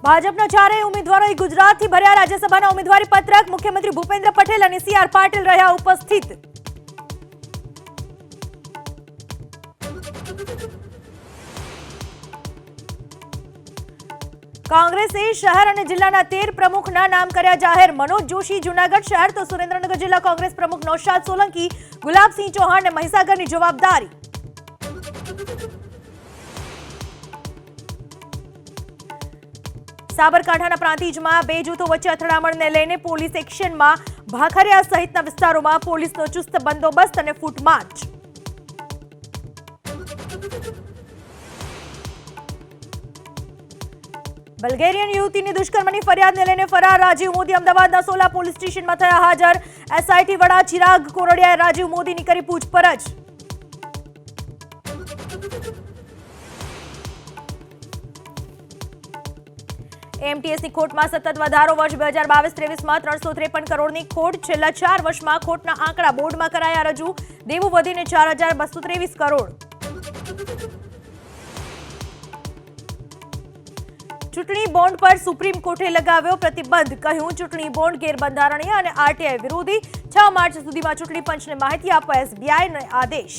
ભાજપના ચારેય ઉમેદવારોએ ગુજરાતથી ભર્યા રાજ્યસભાના ઉમેદવારી પત્રક। મુખ્યમંત્રી ભૂપેન્દ્ર પટેલ અને સી આર પાટીલ રહ્યા ઉપસ્થિત। कांग्रेसे शहर और जिल्लाना 13 प्रमुखना नाम कर्या जाहिर। मनोज जोशी जूनागढ़ शहर तो सुरेन्द्रनगर जिला कांग्रेस प्रमुख नौशाद सोलंकी, गुलाबसिंह चौहान ने महीसागरनी जवाबदारी। साबरकांठाना प्रांतिजमां बे जूथो वच्चे અથડામણને લઈને પોલીસ એક્શનમાં। ભાખરિયા સહિતના વિસ્તારોમાં પોલીસનો ચુસ્ત બંદોબસ્ત અને ફૂટ માર્ચ। બલ્ગેરિયન યુવતીની દુષ્કર્મની ફરિયાદને લઈને ફરાર રાજીવ મોદી અમદાવાદના સોલા પોલીસ સ્ટેશનમાં થયા હાજર। એસઆઈટી વડા ચિરાગ કોરડિયાએ રાજીવ મોદીની કરી પૂછપરછ। એમટીએસની ખોટમાં સતત વધારો। વર્ષ 2022-23માં 353 કરોડની ખોટ। છેલ્લા 4 વર્ષમાં ખોટના આંકડા બોર્ડમાં કરાયા રજૂ। દેવું વધીને 4223 કરોડ। ચૂંટણી બોન્ડ પર સુપ્રીમ કોર્ટે લગાવ્યો પ્રતિબંધ। કહ્યું ચૂંટણી બોન્ડ ગેરબંધારણીય અને આરટીઆઈ વિરોધી। 6 માર્ચ સુધીમાં ચૂંટણી પંચને માહિતી આપવા એસબીઆઈને આદેશ।